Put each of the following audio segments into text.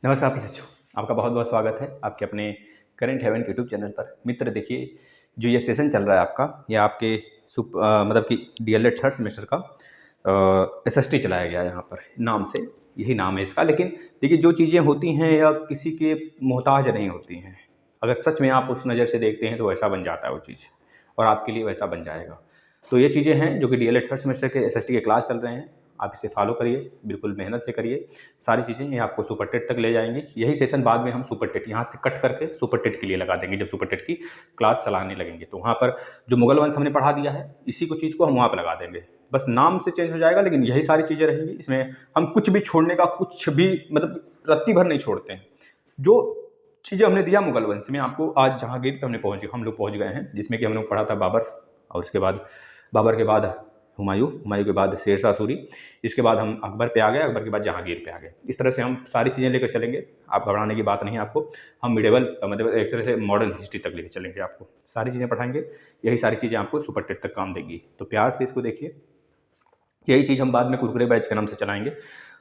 नमस्कार बच्चों, आपका बहुत बहुत स्वागत है आपके अपने करंट हेवन यूट्यूब चैनल पर। मित्र देखिए, जो ये सेशन चल रहा है आपका, ये आपके मतलब कि डीएलएड थर्ड सेमेस्टर का एसएसटी चलाया गया है यहाँ पर नाम से। यही नाम है इसका। लेकिन देखिए, जो चीज़ें होती हैं या किसी के मोहताज नहीं होती हैं। अगर सच में आप उस नज़र से देखते हैं तो वैसा बन जाता है वो चीज़, और आपके लिए वैसा बन जाएगा। तो ये चीज़ें हैं जो कि डीएलएड थर्ड सेमेस्टर के एसएसटी के क्लास चल रहे हैं। आप इसे फॉलो करिए, बिल्कुल मेहनत से करिए। सारी चीज़ें ये आपको सुपर टेट तक ले जाएंगी। यही सेशन बाद में हम सुपर टेट यहाँ से कट करके सुपर टेट के लिए लगा देंगे। जब सुपर टेट की क्लास चलाने लगेंगे तो वहाँ पर जो मुगल वंश हमने पढ़ा दिया है, इसी को चीज़ को हम वहाँ पर लगा देंगे। बस नाम से चेंज हो जाएगा, लेकिन यही सारी चीज़ें रहेंगी। इसमें हम कुछ भी छोड़ने का, कुछ भी मतलब रत्ती भर नहीं छोड़ते हैं। जो चीज़ें हमने दिया मुगल वंश में आपको, आज जहांगीर पे हम लोग पहुँच गए हैं, जिसमें कि हम लोग पढ़ा था बाबर, और उसके बाद बाबर के बाद हुमायूं, हुमायूं के बाद शेरशाह सूरी, इसके बाद हम अकबर पे आ गए, अकबर के बाद जहांगीर पे आ गए। इस तरह से हम सारी चीज़ें लेकर चलेंगे। आप घबराने की बात नहीं है आपको। हम मिडेवल मतलब एक तरह से मॉडर्न हिस्ट्री तक लेकर चलेंगे। आपको सारी चीज़ें पढ़ाएंगे। यही सारी चीज़ें आपको सुपर टेट तक काम देंगी। तो प्यार से इसको देखिए। यही चीज़ हम बाद में कुरकुरे बैच के नाम से चलाएंगे।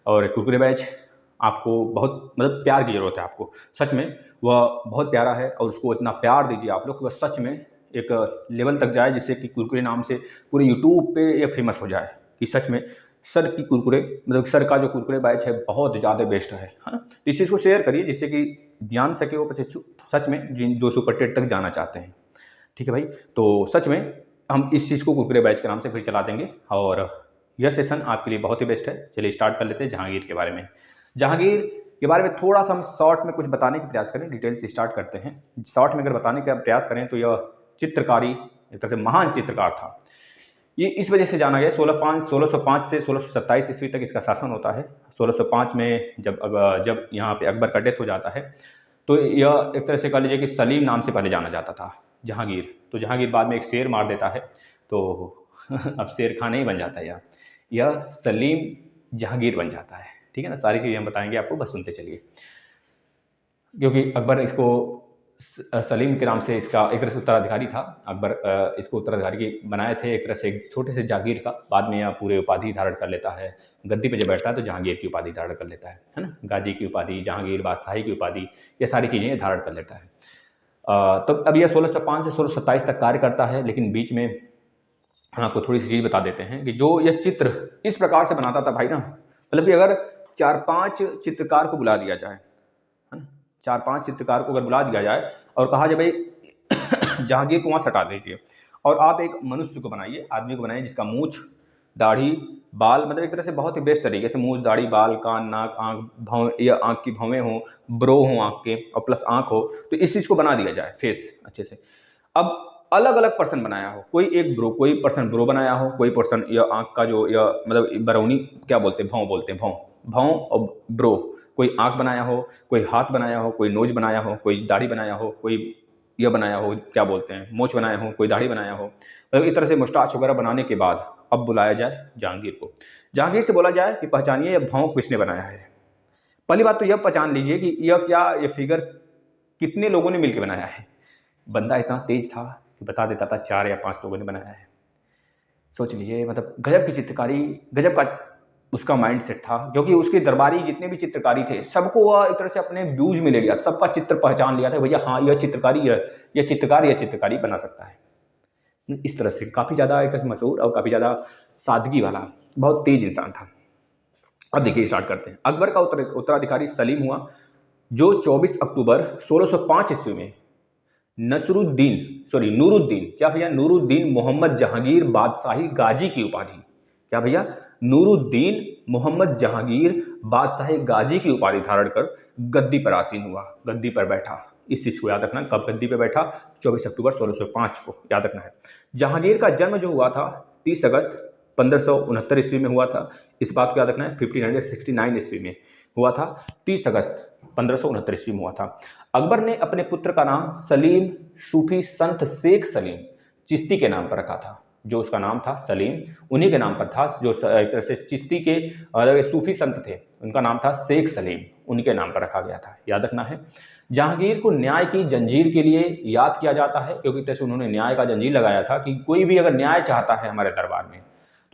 और कुरकुरे बैच आपको बहुत मतलब प्यार की ज़रूरत है आपको। सच में वह बहुत प्यारा है, और उसको इतना प्यार दीजिए आप लोग कि वह सच में एक लेवल तक जाए, जिससे कि कुरकुरे नाम से पूरे यूट्यूब पे ये फेमस हो जाए कि सच में सर की कुरकुरे, मतलब सर का जो कुरकुरे बैच है बहुत ज़्यादा बेस्ट है ना। इस चीज़ को शेयर करिए, जिससे कि जान सके वो प्रशिक्षु सच में जो सुपर टेट तक जाना चाहते हैं। ठीक है भाई। तो सच में हम इस चीज़ को कुरकुरे बैच के नाम से फिर चला देंगे, और यह सेशन आपके लिए बहुत ही बेस्ट है। चलिए स्टार्ट कर लेते हैं जहांगीर के बारे में। जहांगीर के बारे में थोड़ा सा हम शॉर्ट में कुछ बताने का प्रयास करें। डिटेल से स्टार्ट करते हैं। शॉर्ट में अगर बताने का प्रयास करें तो यह चित्रकारी एक तरह से महान चित्रकार था। ये इस वजह से जाना गया, 1605 से 1627 ईस्वी तक इसका शासन होता है। 1605 में जब यहाँ पे अकबर का डेथ हो जाता है, तो यह एक तरह से कह लीजिए कि सलीम नाम से पहले जाना जाता था जहांगीर। तो जहांगीर बाद में एक शेर मार देता है, तो अब शेर खान ही बन जाता है यह सलीम जहांगीर बन जाता है। ठीक है ना। सारी चीज़ें हम बताएंगे आपको, बस सुनते चलिए। क्योंकि अकबर इसको सलीम के नाम से इसका एक तरह से उत्तराधिकारी था। अकबर इसको उत्तराधिकारी की बनाए थे, एक तरह से एक छोटे से जागीर का। बाद में यह पूरे उपाधि धारण कर लेता है। गद्दी पे जब बैठता है तो जहांगीर की उपाधि धारण कर लेता है ना। गाजी की उपाधि, जहांगीर, बादशाही की उपाधि, ये सारी चीज़ें ये धारण कर लेता है। तो अब यह 1605 से 1627 तक कार्य करता है। लेकिन बीच में हम आपको थोड़ी सी चीज़ बता देते हैं कि जो यह चित्र इस प्रकार से बनाता था भाई ना, मतलब कि अगर 4-5 चित्रकार को बुला दिया जाए, है ना, 4-5 चित्रकार को अगर बुला दिया जाए और कहा जाए भाई जहांगीर को वहाँ सटा दीजिए, और आप एक मनुष्य को बनाइए, आदमी को बनाइए, जिसका मूछ, दाढ़ी, बाल, मतलब एक तरह से बहुत ही बेस्ट तरीके से मूछ, दाढ़ी, बाल, कान, नाक, आँख, भौं या आँख की भौवें हों, ब्रो हों आँख के, और प्लस आँख हो, तो इस चीज़ को बना दिया जाए फेस अच्छे से। अब अलग अलग पर्सन बनाया हो, कोई एक ब्रो, कोई पर्सन ब्रो बनाया हो, कोई पर्सन या आँख का जो या मतलब बरौनी क्या बोलते हैं, भौं बोलते हैं, भौं भौं और ब्रो, कोई आँख बनाया हो, कोई हाथ बनाया हो, कोई नोज बनाया हो, कोई दाढ़ी बनाया हो, कोई यह बनाया हो, क्या बोलते हैं, मोछ बनाया हो, कोई दाढ़ी बनाया हो। मतलब इस तरह से मुस्टाच वगैरह बनाने के बाद अब बुलाया जाए जहांगीर को। जहांगीर से बोला जाए कि पहचानिए यह भौं किसने बनाया है। पहली बात तो यह पहचान लीजिए कि यह क्या, ये फिगर कितने लोगों ने मिलकर बनाया है। बंदा इतना तेज था कि बता देता था 4 या 5 लोगों ने बनाया है। सोच लीजिए, मतलब गजब की चित्रकारी, गजब का उसका माइंड सेट था। क्योंकि उसके दरबारी जितने भी चित्रकारी थे, सबको वह एक तरह से अपने व्यूज में ले लिया, सबका चित्र पहचान लिया था। भैया हाँ, यह चित्रकारी है, यह चित्रकार यह चित्रकारी बना सकता है। इस तरह से काफ़ी ज़्यादा एक मशहूर और काफ़ी ज़्यादा सादगी वाला बहुत तेज इंसान था। अब देखिए स्टार्ट करते हैं। अकबर का उत्तराधिकारी सलीम हुआ, जो 24 अक्टूबर 1605 ईस्वी में नूरुद्दीन, क्या भैया, नूरुद्दीन मोहम्मद जहांगीर बादशाही गाजी की उपाधि, क्या भैया, नूरुद्दीन मोहम्मद जहांगीर बादशाही गाजी की उपाधि धारण कर गद्दी पर आसीन हुआ, गद्दी पर बैठा। इस चीज को याद रखना, कब गद्दी पर बैठा, 24 अक्टूबर 1605 को याद रखना है। जहांगीर का जन्म जो हुआ था 30 अगस्त 1569 ईस्वी में हुआ था। इस बात को याद रखना है, 1569 ईस्वी में हुआ था। 30 अगस्त 1569 ईस्वी में हुआ था। अकबर ने अपने पुत्र का नाम सलीम सूफी संत शेख सलीम चिश्ती के नाम पर रखा था। जो उसका नाम था सलीम, उन्हीं के नाम पर था। जो एक तरह से चिश्ती के सूफी संत थे, उनका नाम था शेख सलीम, उनके नाम पर रखा गया था, याद रखना है। जहांगीर को न्याय की जंजीर के लिए याद किया जाता है, क्योंकि जैसे उन्होंने न्याय का जंजीर लगाया था कि कोई भी अगर न्याय चाहता है हमारे दरबार में,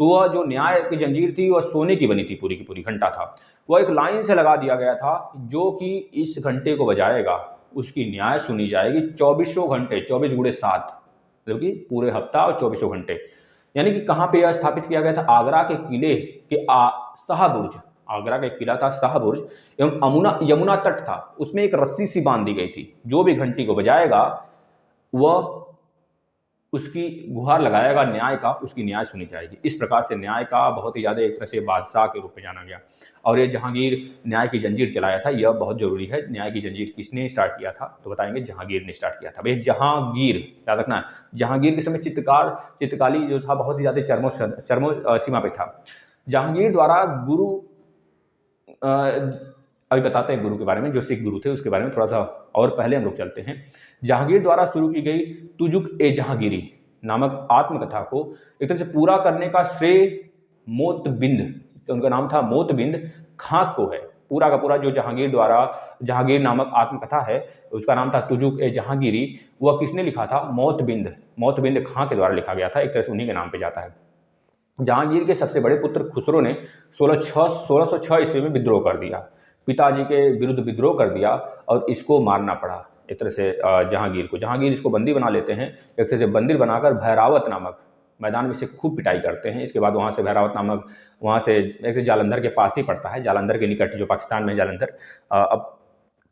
तो वह जो न्याय की जंजीर थी वह सोने की बनी थी, पूरी की पूरी घंटा था, वह एक लाइन से लगा दिया गया था, जो कि इस घंटे को बजाएगा उसकी न्याय सुनी जाएगी 24 घंटे, 24 गुणे 7, मतलब कि पूरे हफ्ता और 24 घंटे। यानी कि कहाँ पे यह स्थापित किया गया था? आगरा के किले के शाहबुर्ज, आगरा का एक किला था शाहबुर्ज, एवं यमुना तट था, उसमें एक रस्सी सी बांध दी गई थी, जो भी घंटी को बजाएगा वह उसकी गुहार लगाएगा न्याय का, उसकी न्याय सुनी जाएगी। इस प्रकार से न्याय का बहुत ही ज़्यादा एक तरह से बादशाह के रूप में जाना गया। और ये जहांगीर न्याय की जंजीर चलाया था, यह बहुत जरूरी है। न्याय की जंजीर किसने स्टार्ट किया था? तो बताएंगे जहांगीर ने स्टार्ट किया था। भाई जहांगीर याद रखना है, जहांगीर के समय चित्रकारी जो था बहुत ही ज़्यादा चरमो सीमा पे था। जहांगीर द्वारा गुरु, अभी बताते हैं गुरु के बारे में, जो सिख गुरु थे उसके बारे में थोड़ा सा और पहले हम लोग चलते हैं। जहांगीर द्वारा शुरू की गई तुजुक ए जहांगीरी नामक आत्मकथा को एक तरह से पूरा करने का श्रेय मोतबिंद, तो उनका नाम था मोतबिंद खां को है। पूरा का पूरा जो जहांगीर द्वारा जहांगीर नामक आत्मकथा है, उसका नाम था तुजुक ए जहांगीरी, वह किसने लिखा था? मोतबिंद खां के द्वारा लिखा गया था, एक तरह से उन्हीं के नाम पे जाता है। जहांगीर के सबसे बड़े पुत्र खुसरो ने 1606 ईस्वी में विद्रोह कर दिया, पिताजी के विरुद्ध विद्रोह कर दिया और इसको मारना पड़ा एक तरह से जहांगीर इसको बंदी बना लेते हैं। एक तरह से बंदी बनाकर भैरावत नामक मैदान में से खूब पिटाई करते हैं। इसके बाद वहाँ से भैरावत नामक, वहाँ से एक जालंधर के पास ही पड़ता है, जालंधर के निकट, जो पाकिस्तान में जालंधर, अब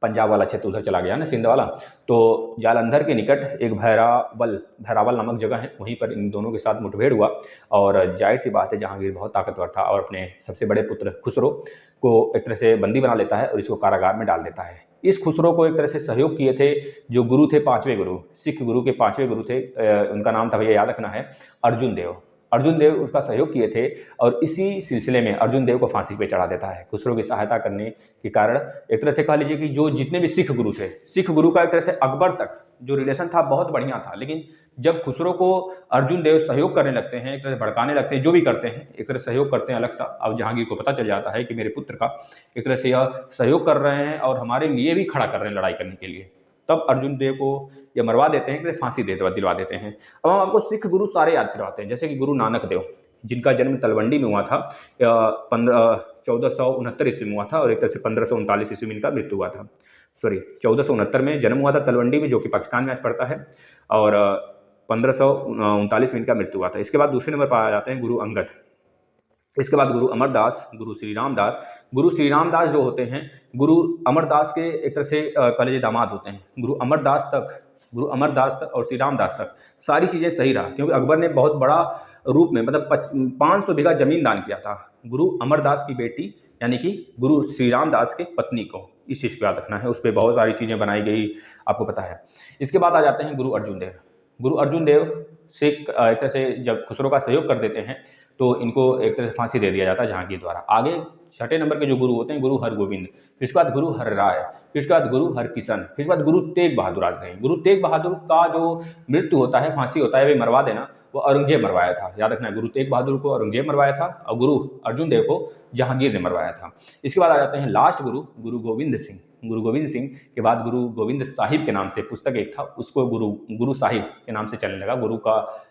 पंजाब वाला क्षेत्र उधर चला गया ना, सिंध वाला, तो जालंधर के निकट एक भैरावल नामक जगह है, वहीं पर इन दोनों के साथ मुठभेड़ हुआ। और जाहिर सी बात है जहांगीर बहुत ताकतवर था और अपने सबसे बड़े पुत्र खुसरो को एक तरह से बंदी बना लेता है और इसको कारागार में डाल देता है। इस खुसरो को एक तरह से सहयोग किए थे जो गुरु थे, पांचवें गुरु, सिख गुरु के पांचवें गुरु थे, उनका नाम था, भैया याद रखना है, अर्जुन देव उसका सहयोग किए थे। और इसी सिलसिले में अर्जुन देव को फांसी पे चढ़ा देता है। खुसरो की सहायता करने के कारण एक तरह से कह लीजिए कि जो जितने भी सिख गुरु थे, सिख गुरु का एक तरह से अकबर तक जो रिलेशन था बहुत बढ़िया था, लेकिन जब खुसरो को अर्जुन देव सहयोग करने लगते हैं, एक तरह से भड़काने लगते हैं, जो भी करते हैं एक तरह से सहयोग करते हैं अलग सा, अब जहांगीर को पता चल जाता है कि मेरे पुत्र का एक तरह से यह सहयोग कर रहे हैं और हमारे लिए भी खड़ा कर रहे हैं लड़ाई करने के लिए, तब अर्जुन देव को ये मरवा देते हैं, कि फांसी दिलवा देते हैं। अब हम आपको सिख गुरु सारे याद करवाते हैं, जैसे कि गुरु नानक देव, जिनका जन्म तलवंडी में हुआ था, 1469 ईस्वी में हुआ था, और एक तरह से 1539 ईस्वी में इनका मृत्यु हुआ था। 1469 में जन्म हुआ था तलवंडी में, जो कि पाकिस्तान में आज पड़ता है, और 1539 में इनका मृत्यु हुआ था। इसके बाद दूसरे नंबर पर आ जाते हैं गुरु अंगद। इसके बाद गुरु अमरदास, गुरु श्री रामदास जो होते हैं, गुरु अमरदास के एक तरह से कह लीजिए दामाद होते हैं। गुरु अमरदास तक और श्री रामदास तक सारी चीज़ें सही रहा, क्योंकि अकबर ने बहुत बड़ा रूप में, मतलब 500 बीघा जमीन दान किया था गुरु अमरदास की बेटी यानी कि गुरु श्री रामदास के पत्नी को। इस चीज़ को याद रखना है, उस पर बहुत सारी चीज़ें बनाई गई, आपको पता है। इसके बाद आ जाते हैं गुरु अर्जुन देव से एक तरह से जब खुसरो का सहयोग कर देते हैं तो इनको एक तरह से फांसी दे दिया जाता है जहांगीर द्वारा। आगे छठे नंबर के जो गुरु होते हैं, गुरु हरगोविंद, फिर उसके बाद गुरु हरराय, फिर उसके बाद गुरु हरकिशन, फिर उसके बाद गुरु तेग बहादुर आते हैं। गुरु तेग बहादुर का जो मृत्यु होता है, फांसी होता है, वे मरवा देना, वो औरंगजेब मरवाया था, याद रखना है। गुरु तेग बहादुर को औरंगजेब मरवाया था और गुरु अर्जुन देव को जहांगीर ने मरवाया था। इसके बाद आ जाते हैं लास्ट गुरु गोविंद सिंह के बाद गुरु गोविंद साहिब के नाम से पुस्तक एक था, उसको गुरु साहिब के नाम से चलने लगा। गुरु का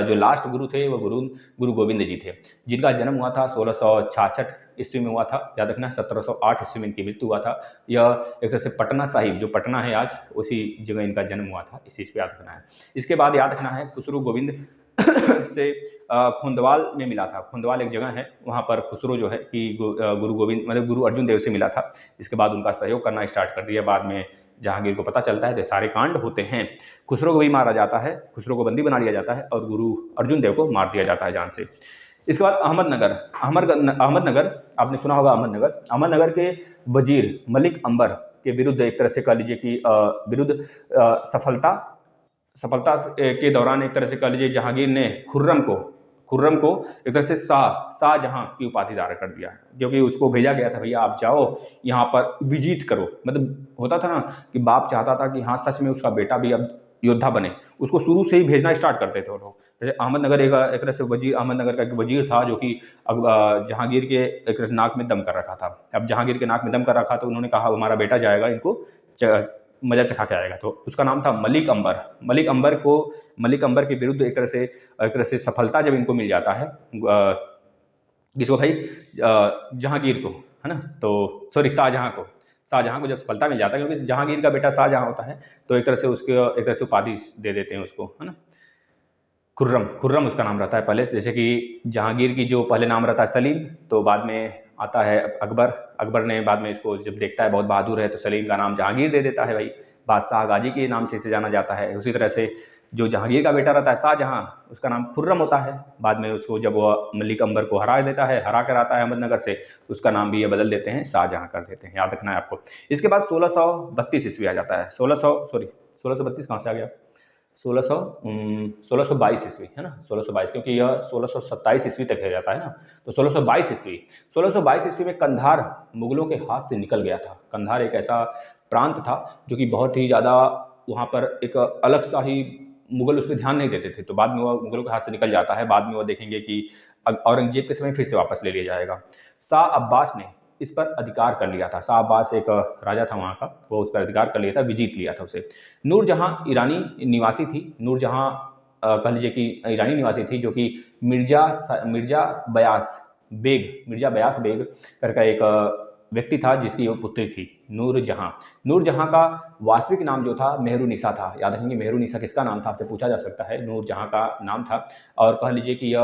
जो लास्ट गुरु थे वो गुरु गोविंद जी थे, जिनका जन्म हुआ था 1666 ईस्वी में हुआ था, याद रखना। 1708 ईस्वी में इनकी मृत्यु हुआ था। यह एक तरह से पटना साहिब, जो पटना है आज, उसी जगह इनका जन्म हुआ था, इस चीज़ को याद रखना है। इसके बाद याद रखना है खुसरो गोविंद से खोंदवाल में मिला था। खोंदवाल एक जगह है, वहाँ पर खुसरो जो है कि गुरु गोविंद मतलब गुरु अर्जुन देव से मिला था। इसके बाद उनका सहयोग करना स्टार्ट कर दिया। बाद में जहांगीर को पता चलता है तो सारे कांड होते हैं। खुसरो को भी मारा जाता है, खुसरो को बंदी बना लिया जाता है और गुरु अर्जुन देव को मार दिया जाता है जान से। इसके बाद अहमदनगर, आपने सुना होगा अहमदनगर के वजीर मलिक अंबर के विरुद्ध एक तरह से कह लीजिए कि सफलता के दौरान एक तरह से कह लीजिए जहांगीर ने खुर्रम को एक तरह से शाहजहां की उपाधि धारण कर दिया, क्योंकि उसको भेजा गया था, भैया आप जाओ यहाँ पर विजित करो। मतलब होता था ना कि बाप चाहता था कि हाँ सच में उसका बेटा भी अब योद्धा बने, उसको शुरू से ही भेजना स्टार्ट करते थे वो लोग। जैसे अहमदनगर एक तरह से अहमदनगर का एक वजीर था जो कि जहांगीर के एक तरह से नाक में दम कर रखा था। अब जहांगीर के नाक में दम कर रखा तो उन्होंने कहा हमारा बेटा जाएगा, इनको मजा चखा के आएगा। तो उसका नाम था मलिक अंबर। मलिक अंबर के विरुद्ध एक तरह से सफलता जब इनको मिल जाता है, किसको भाई, जहांगीर को, है ना, तो सॉरी शाहजहां को जब सफलता मिल जाता है, क्योंकि जहांगीर का बेटा शाहजहां होता है, तो एक तरह से उपाधि दे देते हैं उसको, है ना, खुर्रम उसका नाम रहता है पहले से। जैसे कि जहांगीर की जो पहले नाम रहता है सलीम, तो बाद में आता है अकबर ने बाद में इसको जब देखता है बहुत बहादुर है, तो सलीम का नाम जहांगीर दे देता है भाई। बादशाह गाजी के नाम से इसे जाना जाता है। उसी तरह से जो जहांगीर का बेटा रहता है शाहजहां, उसका नाम खुर्रम होता है। बाद में उसको जब वो मलिक अंबर को हरा कर आता है अहमदनगर से, तो उसका नाम भी ये बदल देते हैं, शाहजहां कर देते हैं। याद रखना है आपको। इसके बाद 1632 ईस्वी आ जाता है। 1632 कहाँ से आ गया, 1622 ईस्वी, है ना, 1622, क्योंकि यह 1627 ईस्वी तक रह जाता है ना, तो 1622 ईस्वी में कंधार मुगलों के हाथ से निकल गया था। कंधार एक ऐसा प्रांत था जो कि बहुत ही ज़्यादा, वहाँ पर एक अलग सा ही, मुगल उस पर ध्यान नहीं देते थे, तो बाद में वह मुगलों के हाथ से निकल जाता है। बाद में वो देखेंगे कि औरंगजेब के समय फिर से वापस ले लिया जाएगा। शाह अब्बास ने इस पर अधिकार कर लिया था। शाह अब्बास एक राजा था वहाँ का, वो उस पर अधिकार कर लिया था, जीत लिया था उसे। नूरजहां ईरानी निवासी थी। नूरजहां कह लीजिए कि ईरानी निवासी थी, जो कि मिर्जा बयास बेग करके एक व्यक्ति था, जिसकी वो पुत्री थी नूरजहां का वास्तविक नाम जो था मेहरुनिसा था। याद रखेंगे, मेहरुनिसा किसका नाम था, आपसे पूछा जा सकता है। नूरजहां का नाम था। और कह लीजिए कि यह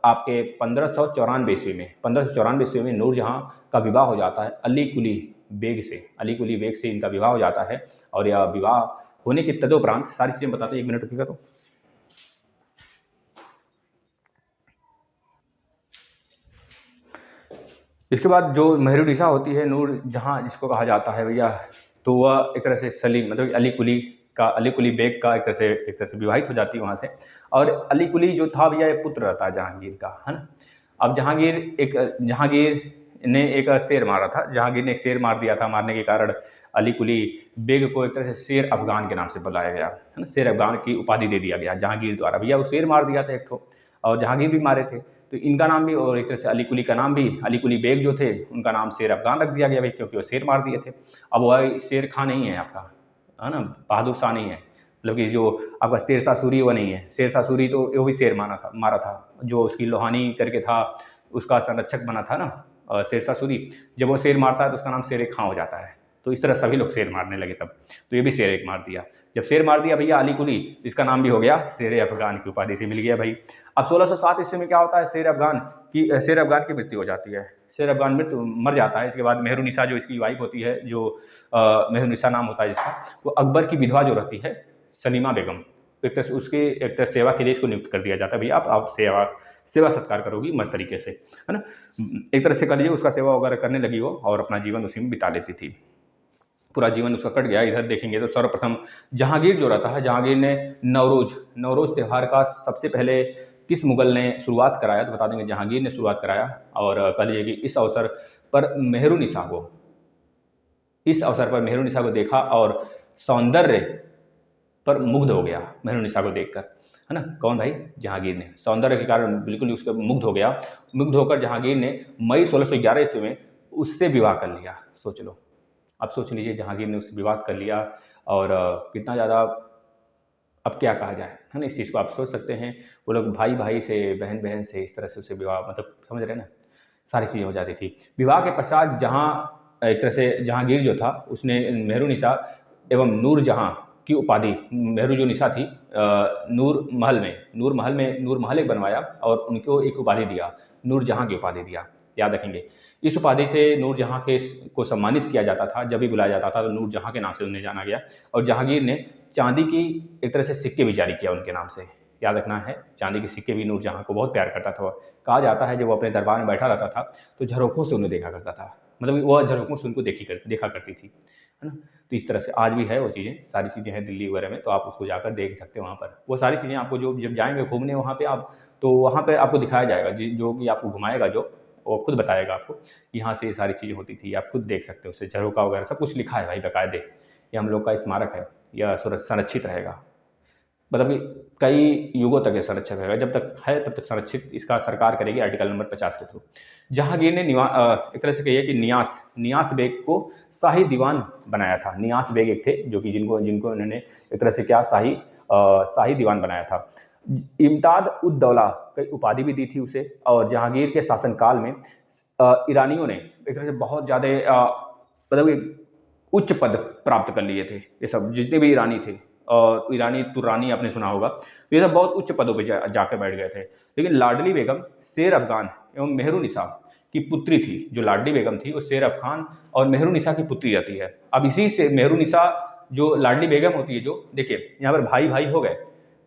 आपके 1594 ईस्वी में नूरजहां का विवाह हो जाता है अली कुली बेग से इनका विवाह हो जाता है। और यह विवाह होने के तदोपरांत सारी चीज़ें बताते हैं। 1 मिनट रुकिएगा। तो इसके बाद जो मेहरुनिसा होती है, नूरजहां जिसको कहा जाता है भैया, तो वह एक तरह से सलीम मतलब अली कुली बेग का एक तरह से विवाहित हो जाती है वहाँ से। और अली कुली जो था भैया, ये पुत्र रहता है जहांगीर का, है ना। अब जहांगीर ने एक शेर मारा था। जहांगीर ने एक शेर मार दिया था। मारने के कारण अली कुली बेग को एक तरह से शेर अफगान के नाम से बुलाया गया, है ना। शेर अफगान की उपाधि दे दिया गया जहांगीर द्वारा। भैया वो शेर मार दिया था एक ठो, और जहांगीर भी मारे थे, तो इनका नाम भी, और एक तरह से अली कुली का नाम भी, अली कुली बेग जो थे उनका नाम शेर अफगान रख दिया गया भाई, क्योंकि वो शेर मार दिए थे। अब वह शेर खां नहीं है आपका, है ना, बहादुर शाह नहीं है, मतलब कि जो आपका शेरशाह सूरी वो नहीं है। शेरशाह सूरी तो वो भी शेर मारा था, जो उसकी लोहानी करके था, उसका संरक्षक बना था ना शेरशाह सूरी। जब वो शेर मारता है तो उसका नाम शेर खां हो जाता है। तो इस तरह सभी लोग शेर मारने लगे तब, तो ये भी शेर एक मार दिया। जब शेर मार दिया भैया अली कुली, इसका नाम भी हो गया शेर अफगान की उपाधि से मिल गया भाई। अब 1607 ईस्वी में क्या होता है, शेर अफगान की मृत्यु हो जाती है। शेर अफगान मर जाता है। इसके बाद मेहरुनिसा जो इसकी वाइफ होती है, जो मेहरुनिसा नाम होता है जिसका, वो अकबर की विधवा जो रहती है सलीमा बेगम, एक तरह से उसके एक तरह सेवा के लिए इसको नियुक्त कर दिया जाता है। भैया आप सेवा सत्कार करोगी मस्त तरीके से, है ना। एक तरह से कर लीजिए, उसका सेवा वगैरह करने लगी वो, और अपना जीवन उसी में बिता लेती थी। पूरा जीवन उसका कट गया। इधर देखेंगे तो सर्वप्रथम जहांगीर जो रहता है, जहांगीर ने नवरोज त्यौहार का सबसे पहले किस मुगल ने शुरुआत कराया, तो बता देंगे जहांगीर ने शुरुआत कराया। और कह लीजिए कि इस अवसर पर मेहरुनिसा को देखा और सौंदर्य पर मुग्ध हो गया मेहरुनिसा को देखकर, है ना। कौन भाई, जहांगीर ने सौंदर्य के कारण बिल्कुल ही उसके मुग्ध हो गया। मुग्ध होकर जहांगीर ने मई 1611 ईस्वी में उससे विवाह कर लिया। सोच लो, अब सोच लीजिए, जहांगीर ने उससे विवाह कर लिया, और कितना ज़्यादा, अब क्या कहा जाए, है ना। इस चीज़ को आप सोच सकते हैं। वो लोग भाई भाई से, बहन बहन से, इस तरह से उससे विवाह, मतलब समझ रहे हैं ना, सारी चीज़ें हो जाती थी। विवाह के पश्चात एक तरह से जहांगीर जो था, उसने मेहरुनिसा एवं नूरजहां की उपाधि, मेहरू जो निशा थी, नूर महल एक बनवाया, और उनको एक उपाधि दिया, नूरजहां की उपाधि दिया। याद रखेंगे, इस उपाधि से नूरजहां को सम्मानित किया जाता था। जब भी बुलाया जाता था तो नूरजहां के नाम से उन्हें जाना गया। और जहांगीर ने चांदी की एक तरह से सिक्के भी जारी किया उनके नाम से। याद रखना है, चांदी के सिक्के भी नूरजहां को बहुत प्यार करता था। कहा जाता है जब वो अपने दरबार में बैठा रहता था, तो झरोखों से उन्हें देखा करता था, मतलब वह झरोखों से उनको देखा करती थी, है ना। तो इस तरह से आज भी है वो चीज़ें, सारी चीज़ें हैं दिल्ली वगैरह में, तो आप उसको जाकर देख सकते हैं। वहाँ पर वो सारी चीज़ें आपको, जो जब जाएंगे घूमने वहाँ पे आप, तो वहाँ पे आपको दिखाया जाएगा, जो कि आपको घुमाएगा, जो वो खुद बताएगा आपको, यहाँ से ये सारी चीज़ें होती थी। आप खुद देख सकते हो, उससे झरोका वगैरह सब कुछ लिखा है भाई, बाकायदे। ये हम लोग का स्मारक है, यह संरक्षित रहेगा। मतलब कि कई युगों तक ये संरक्षित रहेगा, जब तक है तब तक संरक्षित इसका सरकार करेगी आर्टिकल नंबर 50 के थ्रू। जहांगीर ने एक तरह से कहिए कि नियास बेग को शाही दीवान बनाया था। नियास बेग एक थे जो कि जिनको उन्होंने एक तरह से क्या शाही दीवान बनाया था। इम्ताद उद दौला कई उपाधि भी दी थी उसे, और जहांगीर के शासनकाल में ईरानियों ने एक तरह से बहुत ज़्यादा मतलब उच्च पद प्राप्त कर लिए थे। ये सब जितने भी ईरानी थे, और ईरानी तुरानी आपने सुना होगा, तो ये सब बहुत उच्च पदों पर जाकर बैठ गए थे। लेकिन लाडली बेगम शेर अफगान एवं मेहरुनिसा की पुत्री थी। जो लाडली बेगम थी वो शेर अफगान और मेहरुनिसा की पुत्री रहती है। अब इसी से मेहरुनिसा जो लाडली बेगम होती है, जो देखिए यहाँ पर भाई भाई हो गए,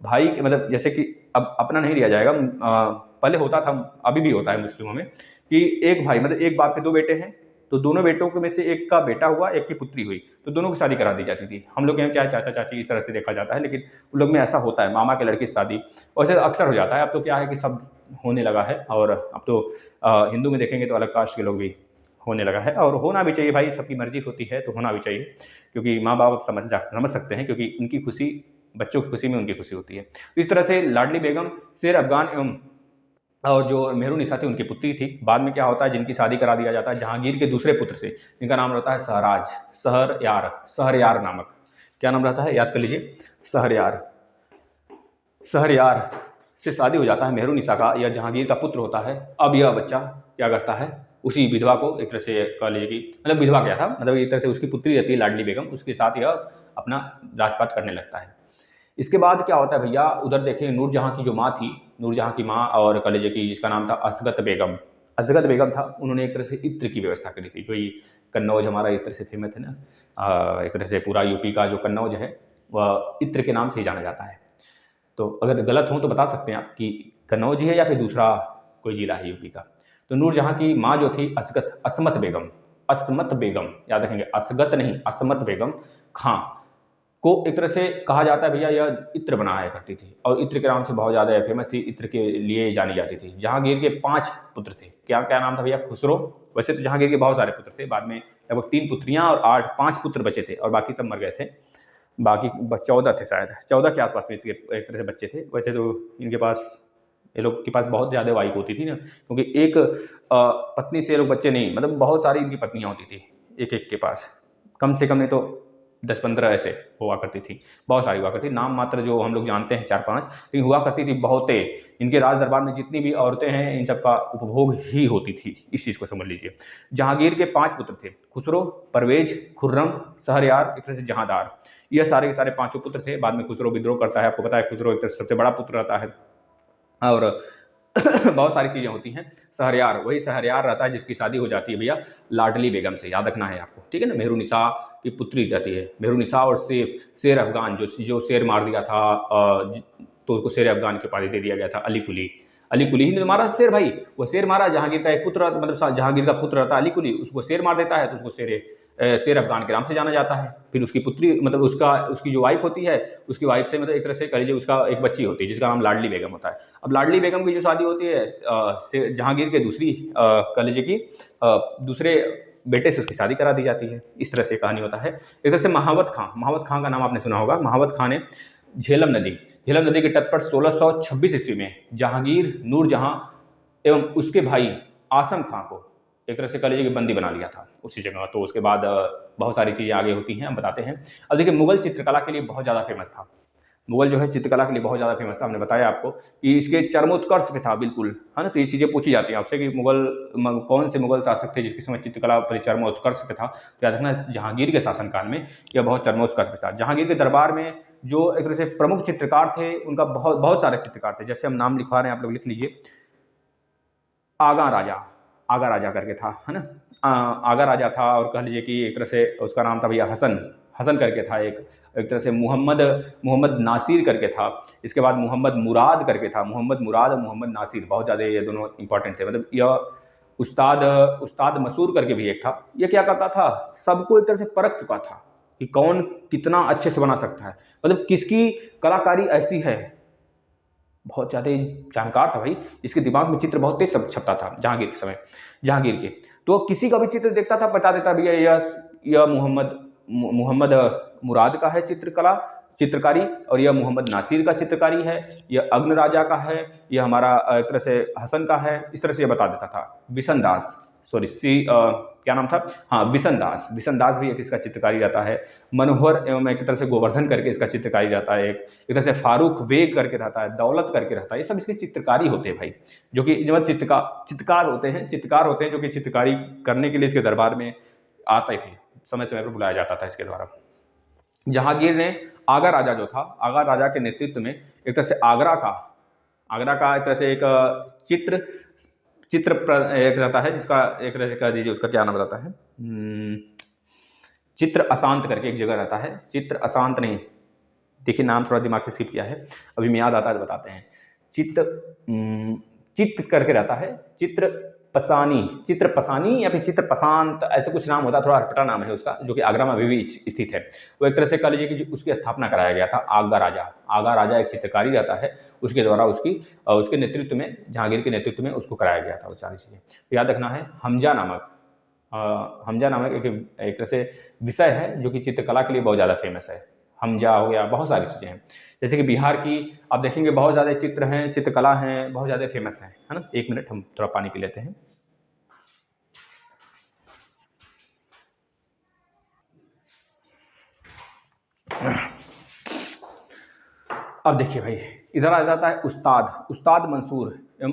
भाई मतलब जैसे कि अब अपना नहीं लिया जाएगा, पहले होता था, अभी भी होता है मुस्लिमों में, कि एक भाई मतलब एक बाप के दो बेटे हैं, तो दोनों बेटों के में से एक का बेटा हुआ, एक की पुत्री हुई, तो दोनों की शादी करा दी जाती थी। हम लोग के यहाँ क्या चाचा चाची इस तरह से देखा जाता है, लेकिन उन लोग में ऐसा होता है, मामा के लड़की की शादी वैसे अक्सर हो जाता है। अब तो क्या है कि सब होने लगा है, और अब तो हिंदू में देखेंगे तो अलग कास्ट के लोग भी होने लगा है, और होना भी चाहिए भाई, सबकी मर्जी होती है तो होना भी चाहिए, क्योंकि माँ बाप समझ सकते हैं, क्योंकि उनकी खुशी, बच्चों की खुशी में उनकी खुशी होती है। तो इस तरह से लाडली बेगम शेर अफगान एवं और जो मेहरुनिसा थी उनकी पुत्री थी। बाद में क्या होता है, जिनकी शादी करा दिया जाता है जहांगीर के दूसरे पुत्र से, जिनका नाम रहता है शहरयार नामक। क्या नाम रहता है, याद कर लीजिए, शहरयार से शादी हो जाता है मेहरुनिसा का, या जहांगीर का पुत्र होता है। अब यह बच्चा क्या करता है, उसी विधवा को एक तरह से कह लीजिए कि मतलब विधवा क्या था, मतलब एक तरह से उसकी पुत्री रहती है लाडली बेगम, उसके साथ यह अपना राजपाट करने लगता है। इसके बाद क्या होता है भैया, उधर देखें नूरजहां की जो माँ थी, नूरजहां की माँ और कह लीजिए कि जिसका नाम था असगत बेगम था, उन्होंने एक तरह से इत्र की व्यवस्था करी थी। जो ये कन्नौज हमारा एक तरह से फेमस है ना, एक तरह से पूरा यूपी का जो कन्नौज है वह इत्र के नाम से ही जाना जाता है। तो अगर गलत हूँ तो बता सकते हैं आप कि कन्नौज ही है या फिर दूसरा कोई जिला है यूपी का। तो नूरजहां की माँ जो थी असमत बेगम, याद रखेंगे, असगत नहीं, असमत बेगम खां को एक तरह से कहा जाता है भैया, यह इत्र बनाया करती थी, और इत्र के नाम से बहुत ज़्यादा फेमस थी, इत्र के लिए जानी जाती थी। जहांगीर के 5 पुत्र थे। क्या क्या नाम था भैया, खुसरो। वैसे तो जहांगीर के बहुत सारे पुत्र थे, बाद में लगभग 3 पुत्रियां और 5 पुत्र बचे थे, और बाकी सब मर गए थे। बाकी 14 थे शायद, 14 के आसपास में एक तरह से बच्चे थे। वैसे तो इनके पास, ये लोग के पास बहुत ज़्यादा वाइफ होती थी ना, क्योंकि एक पत्नी से ये लोग बच्चे नहीं, मतलब बहुत सारी इनकी पत्नियाँ होती थी एक एक के पास, कम से कम नहीं तो 10-15 ऐसे हुआ करती थी, बहुत सारी हुआ करती। नाम मात्र जो हम लोग जानते हैं 4-5, लेकिन हुआ करती थी बहुतें। इनके राज दरबार में जितनी भी औरतें हैं, इन सब का उपभोग ही होती थी, इस चीज़ को समझ लीजिए। जहांगीर के 5 पुत्र थे, खुसरो, परवेज, खुर्रम, शहरयार, एक तरह से जहांदार। यह सारे के सारे 5 पुत्र थे। बाद में खुसरो विद्रोह करता है, आपको पता है खुसरो एक तरह से सबसे बड़ा पुत्र रहता है, और बहुत सारी चीज़ें होती हैं। शहरयार, वही शहरयार रहता है जिसकी शादी हो जाती है भैया लाडली बेगम से, याद रखना है आपको, ठीक है ना। मेहरुनिसा की पुत्री रहती है, मेहरुनिसा, और शेर अफगान जो शेर मार दिया था, तो उसको शेर अफगान के पास दे दिया गया था। अली कुली ही ने मारा शेर भाई, वो शेर मारा। जहांगीर का एक पुत्र, मतलब जहांगीर का पुत्र रहता है अली कुली, उसको शेर मार देता है, तो उसको शेर अफगान के नाम से जाना जाता है। फिर उसकी पुत्री, मतलब उसकी जो वाइफ होती है, उसकी वाइफ से मतलब एक तरह से कह लीजिए उसका एक बच्ची होती है जिसका नाम लाडली बेगम होता है। अब लाडली बेगम की जो शादी होती है जहांगीर के दूसरी कह लीजिए कि दूसरे बेटे से उसकी शादी करा दी जाती है। इस तरह से कहानी होता है। एक तरह से महावत खां का नाम आपने सुना होगा। महावत खां ने झेलम नदी के तट पर 1626 ईस्वी में जहांगीर, नूरजहां एवं उसके भाई आसम खां को एक तरह से कह लीजिए कि बंदी बना लिया था उसी जगह। तो उसके बाद बहुत सारी चीज़ें आगे होती हैं, हम बताते हैं। अब देखिए, मुगल चित्रकला के लिए बहुत ज़्यादा फेमस था। मुगल जो है चित्रकला के लिए बहुत ज़्यादा फेमस था। हमने बताया आपको कि इसके चरमोत्कर्ष पे था, बिल्कुल, है ना। तो ये चीज़ें पूछी जाती हैं आपसे कि कौन से मुगल शासक थे जिसके समय चित्रकला पर चरमोत्कर्ष पे था। तो याद रखना, जहांगीर के शासनकाल में यह बहुत चरमोत्कर्ष पे था। जहांगीर के दरबार में जो एक तरह से प्रमुख चित्रकार थे, उनका बहुत सारे चित्रकार थे। जैसे हम नाम लिखवा रहे हैं, आप लोग लिख लीजिए। आगा राजा करके था, है ना। आगा राजा था, और कह लीजिए कि एक तरह से उसका नाम था भैया हसन करके था। एक तरह से मोहम्मद नासिर करके था। इसके बाद मोहम्मद मुराद करके था। मोहम्मद मुराद और मोहम्मद नासिर बहुत ज़्यादा ये दोनों इंपॉर्टेंट थे। मतलब यह उस्ताद मसूर करके भी एक था। ये क्या करता था, सबको एक तरह से परख चुका था कि कौन कितना अच्छे से बना सकता है, मतलब किसकी कलाकारी ऐसी है। बहुत ज़्यादा जानकार था भाई, इसके दिमाग में चित्र बहुत तेज छपता था जहांगीर के समय। जहांगीर के तो किसी का भी चित्र देखता था, बता देता भैया यह मोहम्मद मुराद का है चित्रकला, चित्रकारी, और यह मोहम्मद नासिर का चित्रकारी है, यह अग्न राजा का है, यह हमारा एक तरह से हसन का है, इस तरह से यह बता देता था। बिशन दास, सॉरी क्या नाम था, हाँ बिशन दास, बिशन दास भी एक इसका चित्रकारी रहता है। मनोहर एवं एक तरह से गोवर्धन करके इसका चित्रकारी रहता है, एक तरह से फारूक वेग करके रहता है, दौलत करके रहता है। ये सब इसके चित्रकारी होते हैं भाई, जो कि जब चित्रकार होते हैं जो कि चित्रकारी करने के लिए इसके दरबार में आते थे, समय समय पर बुलाया जाता था इसके द्वारा। जहांगीर ने आगा राजा जो था, आगा राजा के नेतृत्व में एक तरह से आगरा का एक तरह से एक चित्र एक रहता है, जिसका एक तरह से कह दीजिए उसका क्या नाम रहता है, चित्र अशांत करके एक जगह रहता है, चित्र अशांत नहीं, देखिए नाम थोड़ा दिमाग से स्किप किया है, अभी में याद आता है बताते हैं। चित्र करके रहता है, चित्र पसानी या फिर चित्र पशांत, ऐसे कुछ नाम होता है, थोड़ा अटपटा नाम है उसका, जो कि आगरा में अभी भी स्थित है। वो एक तरह से कह लीजिए कि उसकी स्थापना कराया गया था आगा राजा एक चित्रकारी रहता है, उसके द्वारा उसके नेतृत्व में, जहांगीर के नेतृत्व में उसको कराया गया था वो सारी चीज़ें। तो याद रखना है, हमजा नामक एक तरह से विषय है जो कि चित्रकला के लिए बहुत ज़्यादा फेमस है। हमजा हो गया, बहुत सारी चीज़ें हैं, जैसे कि बिहार की आप देखेंगे बहुत ज़्यादा चित्र हैं, चित्रकला हैं, बहुत ज़्यादा फेमस है ना। 1 मिनट हम थोड़ा पानी पी लेते हैं। अब देखिए भाई, इधर आ जाता है उस्ताद मंसूर एवं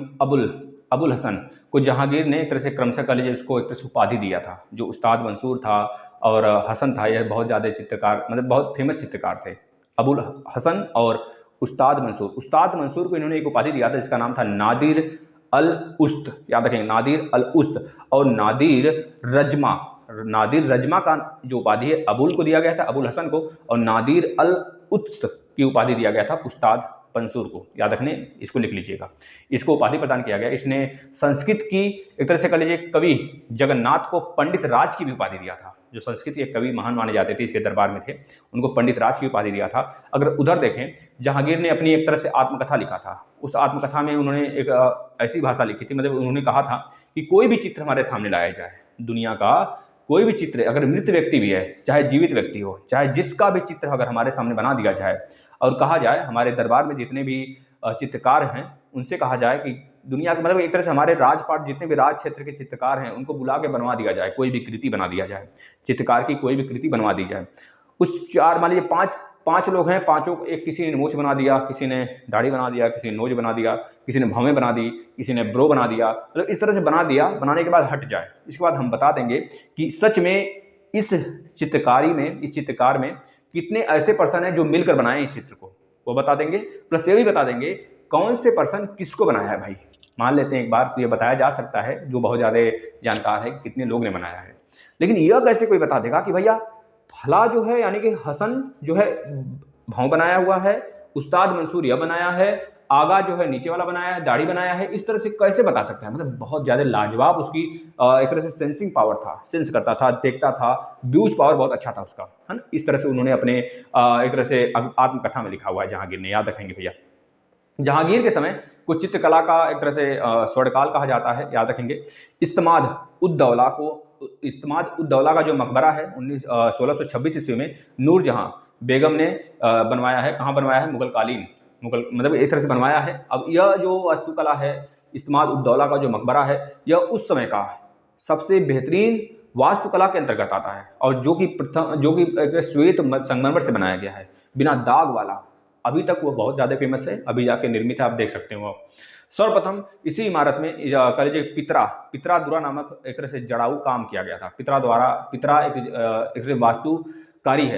अबुल हसन को जहांगीर ने एक तरह से क्रमशः कह लीजिए उसको एक तरह से उपाधि दिया था। जो उस्ताद मंसूर था और हसन था, यह बहुत ज़्यादा चित्रकार, मतलब बहुत फेमस चित्रकार थे, अबुल हसन और उस्ताद मंसूर को इन्होंने एक उपाधि दिया था जिसका नाम था नादिर अल उस्त। याद रखेंगे, नादिर अल उस्त और नादिर रजमा का जो उपाधि है अबुल को दिया गया था, अबुल हसन को, और नादिर अल उस्त की उपाधि दिया गया था उस्ताद मंसूर को। याद रखने, इसको लिख लीजिएगा, इसको उपाधि प्रदान किया गया। इसने संस्कृत की एक तरह से कह लीजिए कवि जगन्नाथ को पंडित राज की भी उपाधि दिया था। जो संस्कृत के कवि महान माने जाते थे, इसके दरबार में थे, उनको पंडित राज की उपाधि दिया था। अगर उधर देखें, जहांगीर ने अपनी एक तरह से आत्मकथा लिखा था। उस आत्मकथा में उन्होंने एक ऐसी भाषा लिखी थी, मतलब उन्होंने कहा था कि कोई भी चित्र हमारे सामने लाया जाए, दुनिया का कोई भी चित्र, अगर मृत व्यक्ति भी है, चाहे जीवित व्यक्ति हो, चाहे जिसका भी चित्र अगर हमारे सामने बना दिया जाए और कहा जाए, हमारे दरबार में जितने भी चित्रकार हैं उनसे कहा जाए कि दुनिया के, मतलब एक तरह से हमारे राजपाट जितने भी राज क्षेत्र के चित्रकार हैं उनको बुला के बनवा दिया जाए, कोई भी कृति बना दिया जाए, चित्रकार की कोई भी कृति बनवा दी जाए। कुछ चार, मान लीजिए पाँच लोग हैं, पाँचों को एक, किसी ने नोच बना दिया, किसी ने दाढ़ी बना दिया, किसी ने नोच बना दिया, किसी ने भवें बना दी, किसी ने ब्रो बना दिया, मतलब इस तरह से बना दिया, बनाने के बाद हट जाए। इसके बाद हम बता देंगे कि सच में इस चित्रकार में कितने ऐसे पर्सन हैं जो मिलकर बनाए इस चित्र को, वो बता देंगे। प्लस ये भी बता देंगे कौन से पर्सन किसको बनाया है भाई। मान लेते हैं एक बार तो ये बताया जा सकता है, जो बहुत ज़्यादा जानकार है, कितने लोग ने बनाया है, लेकिन यह कैसे कोई बता देगा कि भैया फला जो है, यानी कि हसन जो है भाव बनाया हुआ है, उस्ताद मंसूर यह बनाया है, आगा जो है नीचे वाला बनाया है, दाढ़ी बनाया है, इस तरह से कैसे बता सकते हैं। मतलब बहुत ज़्यादा लाजवाब उसकी एक तरह से सेंसिंग पावर था, सेंस करता था, देखता था, व्यूज पावर बहुत अच्छा था उसका, है ना। इस तरह से उन्होंने अपने एक तरह से आत्मकथा में लिखा हुआ है जहांगीर ने। याद रखेंगे भैया, जहांगीर के समय कुछ चित्रकला का एक तरह से स्वर्णकाल कहा जाता है। याद रखेंगे, इस्तेमाद उद्दौला का जो मकबरा है 1626 ईस्वी में नूरजहां बेगम ने बनवाया है। कहाँ बनवाया है? मुगल मतलब एक तरह से बनवाया है। अब यह जो वास्तुकला है, इस्तेमाद उद्दौला का जो मकबरा है, यह उस समय का सबसे बेहतरीन वास्तुकला के अंतर्गत आता है, और जो कि श्वेत संगमरमर से बनाया गया है, बिना दाग वाला। अभी तक वो बहुत ज़्यादा फेमस है, अभी जाके निर्मित है, आप देख सकते हो। सर्वप्रथम इसी इमारत में कह लीजिए पित्रा द्वारा नामक एक तरह से जड़ाऊ काम किया गया था। पित्रा एक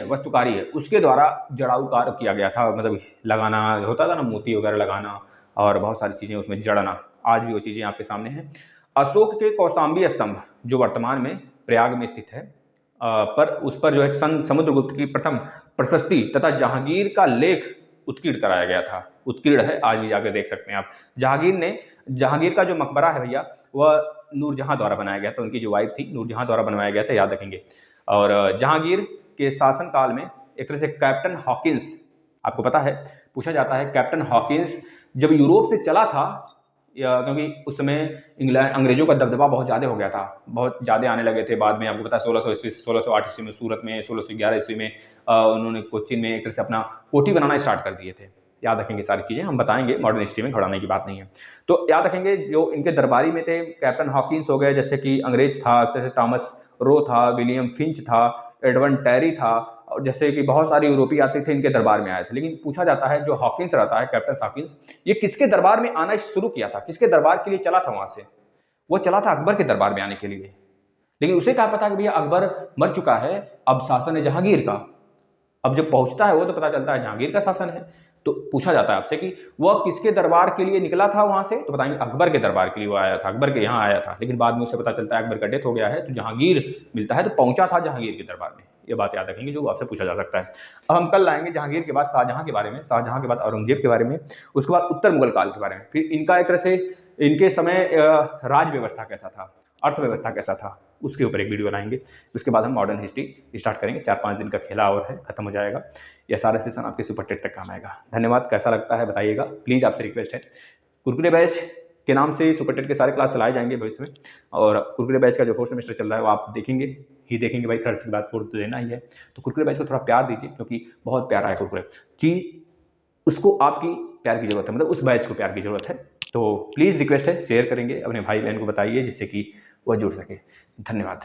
वास्तुकारी है, उसके द्वारा जड़ाऊ कार्य किया गया था। मतलब लगाना होता था ना, मोती वगैरह लगाना और बहुत सारी चीज़ें उसमें जड़ना, आज भी वो चीज़ें आपके सामने हैं। अशोक के कौशाम्बी स्तंभ जो वर्तमान में प्रयाग में स्थित है, पर उस पर जो है समुद्रगुप्त की प्रथम प्रशस्ति तथा जहांगीर का लेख उत्कीर्ण कराया गया था। उत्कीर्ण है, आज भी जाकर देख सकते हैं आप। जहांगीर का जो मकबरा है भैया, वह नूरजहां द्वारा बनाया गया था। उनकी जो वाइफ थी नूरजहां द्वारा बनवाया गया था, याद रखेंगे। और जहांगीर के शासन काल में एक तरह से कैप्टन हॉकिंस, आपको पता है, पूछा जाता है, कैप्टन हॉकिंस जब यूरोप से चला था, क्योंकि उस समय इंग्लैंड अंग्रेजों का दबदबा बहुत ज़्यादा हो गया था, बहुत ज़्यादा आने लगे थे। बाद में आपको पता है 1600 ईस्वी से 1608 ईस्वी में सूरत में, 1611 ईस्वी में उन्होंने कोच्चि में एक तरह से अपना कोठी बनाना स्टार्ट कर दिए थे। याद रखेंगे सारी चीज़ें, हम बताएंगे, मॉडर्न हिस्ट्री में घबराने की बात नहीं है। तो याद रखेंगे जो इनके दरबारी में थे, कैप्टन हॉकिंस हो गए, जैसे कि अंग्रेज था, जैसे थॉमस रो था, विलियम फिंच था, एडवन टेरी था, और जैसे कि बहुत सारे यूरोपीय आते थे इनके दरबार में आए थे। लेकिन पूछा जाता है जो हॉकिंस रहता है, कैप्टन हॉकिंस, ये किसके दरबार में आना शुरू किया था, किसके दरबार के लिए चला था वहां से? वो चला था अकबर के दरबार में आने के लिए। लेकिन उसे क्या पता कि भैया अकबर मर चुका है, अब शासन है जहांगीर का। अब जब पहुंचता है वो तो पता चलता है जहांगीर का शासन है। तो पूछा जाता है आपसे कि वह किसके दरबार के लिए निकला था वहां से, तो बताएंगे अकबर के दरबार के लिए वो आया था, अकबर के यहाँ आया था। लेकिन बाद में उसे पता चलता है अकबर का डेथ हो गया है, तो जहांगीर मिलता है, तो पहुंचा था जहांगीर के दरबार में। ये बात याद रखेंगे जो आपसे पूछा जा सकता है। अब हम कल लाएंगे जहांगीर के बाद शाहजहां के बारे में, शाहजहां के बाद औरंगजेब के बारे में, उसके बाद उत्तर मुगल काल के बारे में, फिर इनका एक तरह से इनके समय राज व्यवस्था कैसा था, अर्थव्यवस्था कैसा था, उसके ऊपर एक वीडियो बनाएंगे। उसके बाद हम मॉडर्न हिस्ट्री स्टार्ट करेंगे। 4-5 दिन का खेला और है, खत्म हो जाएगा। यह सारा सेशन आपके सुपर टेट तक काम आएगा। धन्यवाद। कैसा लगता है बताइएगा प्लीज़, आपसे रिक्वेस्ट है। कुरकुरे बैच के नाम से सुपर टेट के सारे क्लास चलाए जाएंगे भविष्य में, और कुरकुरे बैच का जो 4th सेमेस्टर चल रहा है वो आप देखेंगे ही देखेंगे भाई, 3rd के बाद 4th तो देना ही है। तो कुरकुरे बैच को थोड़ा प्यार दीजिए, क्योंकि बहुत प्यारा है कुरकुरे जी, उसको आपकी प्यार की जरूरत है, मतलब उस बैच को प्यार की जरूरत है। तो प्लीज़ रिक्वेस्ट है, शेयर करेंगे, अपने भाई बहन को बताइए, जिससे कि वह जुड़ सके। धन्यवाद।